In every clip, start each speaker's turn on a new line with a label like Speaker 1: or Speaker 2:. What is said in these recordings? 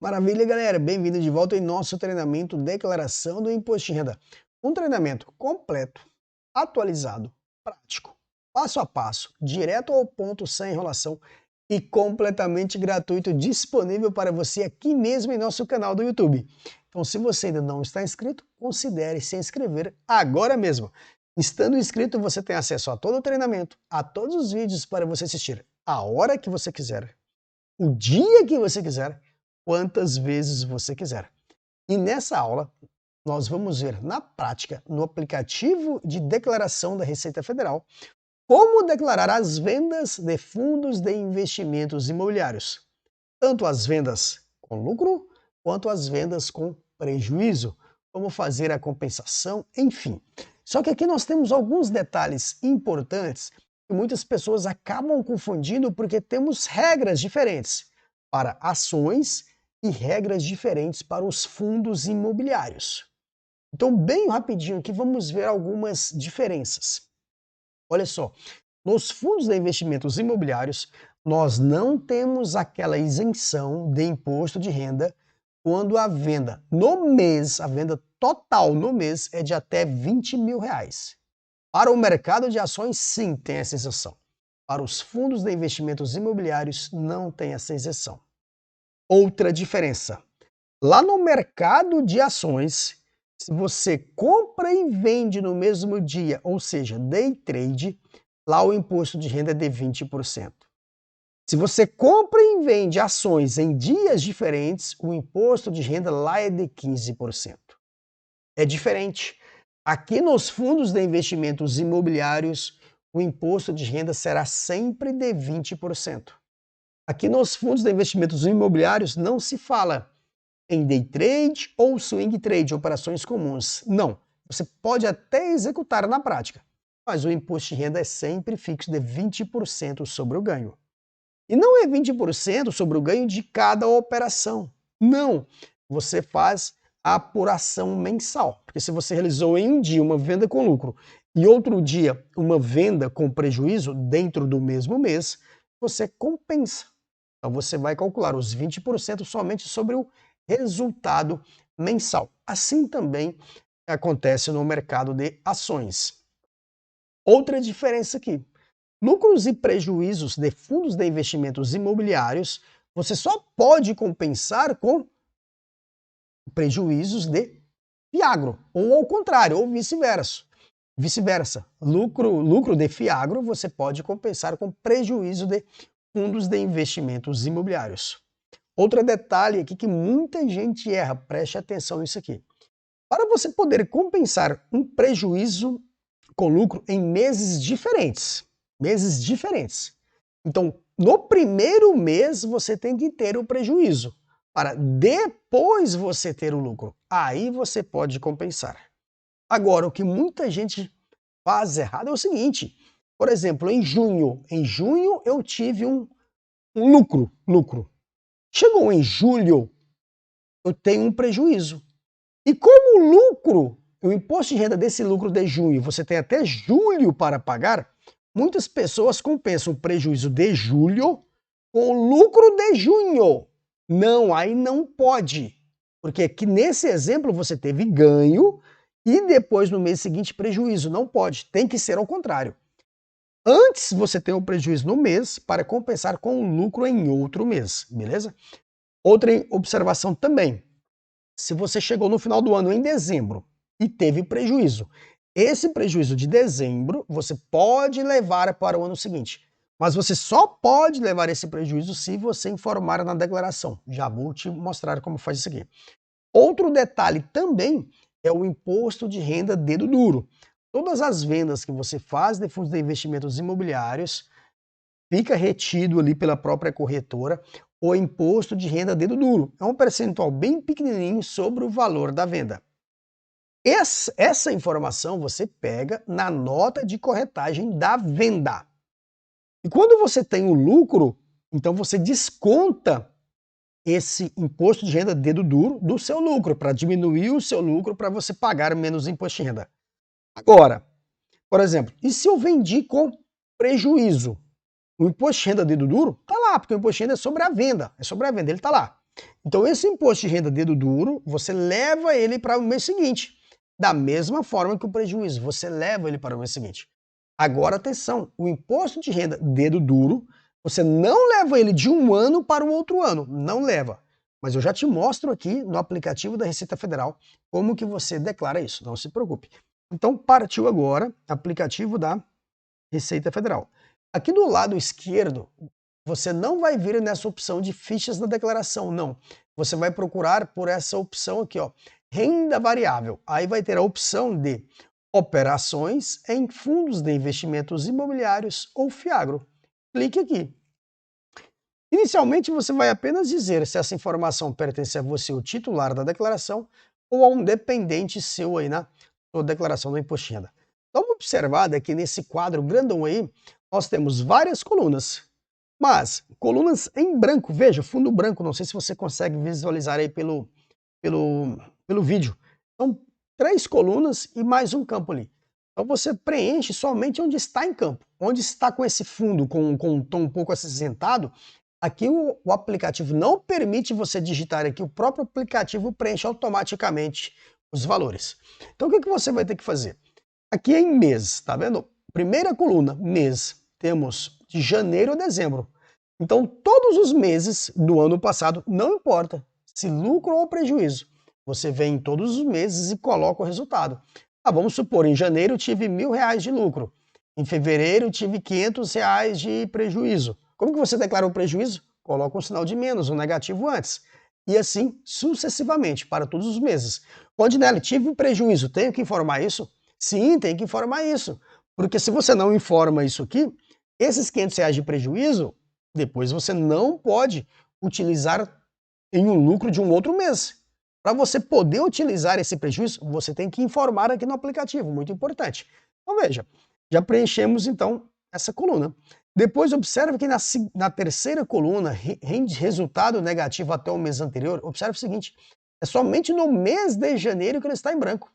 Speaker 1: Maravilha, galera! Bem-vindo de volta em nosso treinamento Declaração do Imposto de Renda. Um treinamento completo, atualizado, prático, passo a passo, direto ao ponto, sem enrolação e completamente gratuito, disponível para você aqui mesmo em nosso canal do YouTube. Então, se você ainda não está inscrito, considere se inscrever agora mesmo. Estando inscrito, você tem acesso a todo o treinamento, a todos os vídeos para você assistir a hora que você quiser, o dia que você quiser, quantas vezes você quiser. E nessa aula, nós vamos ver na prática, no aplicativo de declaração da Receita Federal, como declarar as vendas de fundos de investimentos imobiliários, tanto as vendas com lucro, quanto as vendas com prejuízo, como fazer a compensação, enfim. Só que aqui nós temos alguns detalhes importantes que muitas pessoas acabam confundindo porque temos regras diferentes para ações e regras diferentes para os fundos imobiliários. Então, bem rapidinho aqui, vamos ver algumas diferenças. Olha só, nos fundos de investimentos imobiliários, nós não temos aquela isenção de imposto de renda quando a venda no mês, a venda total no mês é de até R$20 mil. Para o mercado de ações, sim, tem essa isenção. Para os fundos de investimentos imobiliários, não tem essa isenção. Outra diferença. Lá no mercado de ações, se você compra e vende no mesmo dia, ou seja, day trade, lá o imposto de renda é de 20%. Se você compra e vende ações em dias diferentes, o imposto de renda lá é de 15%. É diferente. Aqui nos fundos de investimentos imobiliários, o imposto de renda será sempre de 20%. Aqui nos fundos de investimentos imobiliários não se fala em day trade ou swing trade, operações comuns. Não. Você pode até executar na prática, mas o imposto de renda é sempre fixo de 20% sobre o ganho. E não é 20% sobre o ganho de cada operação. Não. Você faz a apuração mensal. Porque se você realizou em um dia uma venda com lucro e outro dia uma venda com prejuízo dentro do mesmo mês, você compensa. Então você vai calcular os 20% somente sobre o resultado mensal. Assim também acontece no mercado de ações. Outra diferença aqui. Lucros e prejuízos de fundos de investimentos imobiliários, você só pode compensar com prejuízos de fiagro, ou ao contrário, ou vice-versa. Vice-versa, lucro de fiagro você pode compensar com prejuízo de fundos de investimentos imobiliários. Outro detalhe aqui que muita gente erra, preste atenção nisso aqui. Para você poder compensar um prejuízo com lucro em meses diferentes, Então, no primeiro mês você tem que ter o prejuízo, para depois você ter o lucro. Aí você pode compensar. Agora, o que muita gente faz errado é o seguinte, por exemplo, em junho eu tive um lucro. Chegou em julho, eu tenho um prejuízo. E como o lucro, o imposto de renda desse lucro de junho, você tem até julho para pagar, muitas pessoas compensam o prejuízo de julho com o lucro de junho. Não, aí não pode. Porque aqui nesse exemplo você teve ganho e depois no mês seguinte prejuízo. Não pode, tem que ser ao contrário. Antes você tem o prejuízo no mês para compensar com o lucro em outro mês, beleza? Outra observação também, se você chegou no final do ano em dezembro e teve prejuízo, esse prejuízo de dezembro você pode levar para o ano seguinte, mas você só pode levar esse prejuízo se você informar na declaração. Já vou te mostrar como faz isso aqui. Outro detalhe também é o imposto de renda dedo duro. Todas as vendas que você faz de fundos de investimentos imobiliários fica retido ali pela própria corretora o imposto de renda dedo duro. É um percentual bem pequenininho sobre o valor da venda. Essa informação você pega na nota de corretagem da venda. E quando você tem o lucro, então você desconta esse imposto de renda dedo duro do seu lucro, para diminuir o seu lucro, para você pagar menos imposto de renda. Agora, por exemplo, e se eu vendi com prejuízo? O imposto de renda dedo duro está lá, porque o imposto de renda é sobre a venda, ele está lá. Então esse imposto de renda dedo duro, você leva ele para o mês seguinte. Da mesma forma que o prejuízo, você leva ele para o mês seguinte. Agora atenção, o imposto de renda dedo duro, você não leva ele de um ano para o outro ano, não leva. Mas eu já te mostro aqui no aplicativo da Receita Federal como que você declara isso, não se preocupe. Então partiu agora, aplicativo da Receita Federal. Aqui do lado esquerdo, você não vai vir nessa opção de fichas da declaração, não. Você vai procurar por essa opção aqui, ó, renda variável. Aí vai ter a opção de operações em fundos de investimentos imobiliários ou FIAGRO. Clique aqui. Inicialmente, você vai apenas dizer se essa informação pertence a você, o titular da declaração, ou a um dependente seu aí na sua declaração do imposto de renda. Dá uma observada que nesse quadro grandão aí, nós temos várias colunas, mas colunas em branco. Veja, fundo branco, não sei se você consegue visualizar aí pelo vídeo. São 3 colunas e mais um campo ali. Então você preenche somente onde está em campo. Onde está com esse fundo, com um tom um pouco acinzentado, aqui o aplicativo não permite você digitar aqui, o próprio aplicativo preenche automaticamente os valores. Então o que você vai ter que fazer? Aqui é em mês, tá vendo? Primeira coluna, mês, temos de janeiro a dezembro. Então todos os meses do ano passado, não importa se lucro ou prejuízo, você vem em todos os meses e coloca o resultado. Vamos supor, em janeiro eu tive R$1.000 de lucro, em fevereiro eu tive R$500 de prejuízo. Como que você declara o prejuízo? Coloca um sinal de menos, um negativo antes. E assim sucessivamente, para todos os meses. Rondinelli, tive prejuízo, tenho que informar isso? Sim, tem que informar isso. Porque se você não informa isso aqui, esses R$500 de prejuízo, depois você não pode utilizar em um lucro de um outro mês. Para você poder utilizar esse prejuízo, você tem que informar aqui no aplicativo, muito importante. Então veja, já preenchemos então essa coluna. Depois observe que na terceira coluna, rende resultado negativo até o mês anterior, observe o seguinte, é somente no mês de janeiro que ele está em branco.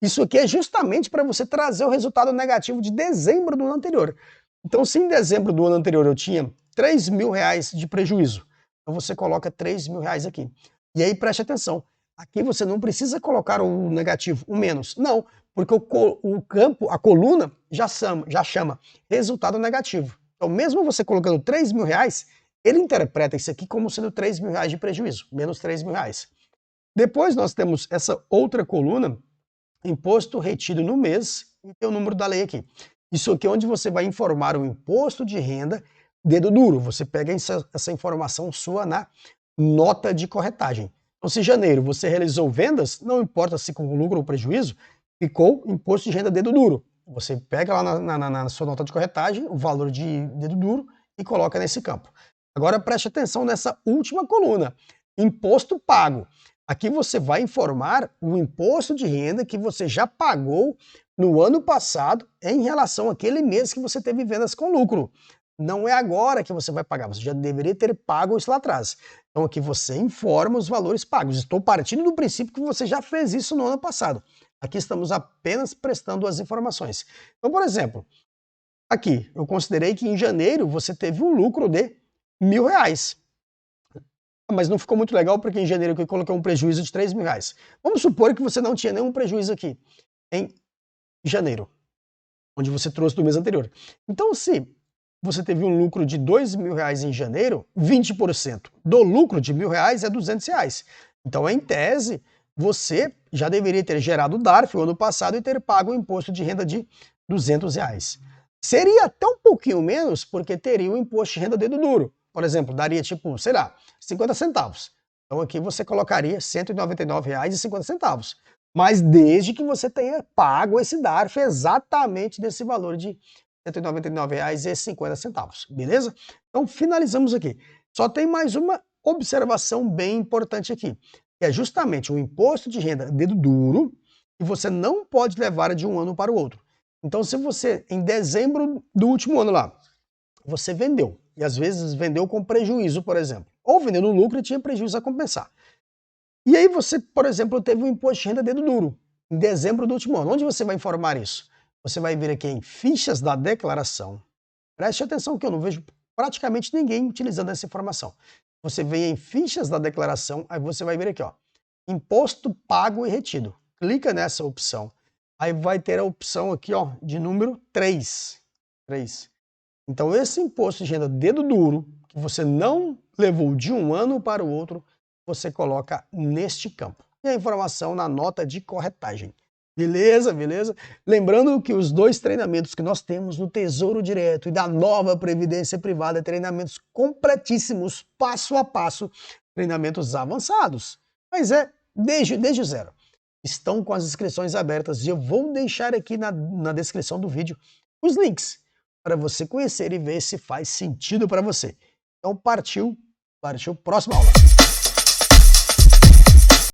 Speaker 1: Isso aqui é justamente para você trazer o resultado negativo de dezembro do ano anterior. Então se em dezembro do ano anterior eu tinha R$3.000 de prejuízo, então você coloca R$3.000 aqui. E aí preste atenção, aqui você não precisa colocar o negativo, o menos, não, porque o campo, a coluna, já chama resultado negativo. Então mesmo você colocando R$3.000, ele interpreta isso aqui como sendo R$3.000 de prejuízo, menos R$3.000. Depois nós temos essa outra coluna, imposto retido no mês, e tem o número da lei aqui. Isso aqui é onde você vai informar o imposto de renda dedo duro. Você pega essa informação sua na nota de corretagem. Então, se em janeiro você realizou vendas, não importa se com lucro ou prejuízo, ficou imposto de renda dedo duro. Você pega lá na sua nota de corretagem o valor de dedo duro e coloca nesse campo. Agora preste atenção nessa última coluna, imposto pago. Aqui você vai informar o imposto de renda que você já pagou no ano passado em relação àquele mês que você teve vendas com lucro. Não é agora que você vai pagar, você já deveria ter pago isso lá atrás. Então aqui você informa os valores pagos. Estou partindo do princípio que você já fez isso no ano passado. Aqui estamos apenas prestando as informações. Então, por exemplo, aqui eu considerei que em janeiro você teve um lucro de R$1.000. Mas não ficou muito legal porque em janeiro eu coloquei um prejuízo de R$3.000. Vamos supor que você não tinha nenhum prejuízo aqui em janeiro, onde você trouxe do mês anterior. Então, se você teve um lucro de R$2.000 em janeiro, 20% do lucro de R$1.000 é R$200. Então, em tese, você já deveria ter gerado o DARF o ano passado e ter pago o imposto de renda de R$200. Seria até um pouquinho menos, porque teria o imposto de renda dedo duro. Por exemplo, daria tipo, sei lá, 50 centavos. Então aqui você colocaria R$199,50. Mas desde que você tenha pago esse DARF exatamente desse valor de R$199,50, beleza? Então finalizamos aqui. Só tem mais uma observação bem importante aqui, que é justamente o imposto de renda dedo duro, que você não pode levar de um ano para o outro. Então se você, em dezembro do último ano lá, você vendeu, e às vezes vendeu com prejuízo, por exemplo, ou vendeu no lucro e tinha prejuízo a compensar. E aí você, por exemplo, teve um imposto de renda dedo duro, em dezembro do último ano. Onde você vai informar isso? Você vai vir aqui em fichas da declaração. Preste atenção que eu não vejo praticamente ninguém utilizando essa informação. você vem em fichas da declaração, aí você vai ver aqui, ó, imposto pago e retido. Clica nessa opção. Aí vai ter a opção aqui, ó, de número 3. Então esse imposto de renda dedo duro, que você não levou de um ano para o outro, você coloca neste campo. E a informação na nota de corretagem. Beleza, beleza? Lembrando que os 2 treinamentos que nós temos no Tesouro Direto e da Nova Previdência Privada, treinamentos completíssimos, passo a passo, treinamentos avançados. Mas desde o zero. Estão com as inscrições abertas e eu vou deixar aqui na descrição do vídeo os links para você conhecer e ver se faz sentido para você. Então partiu, próxima aula.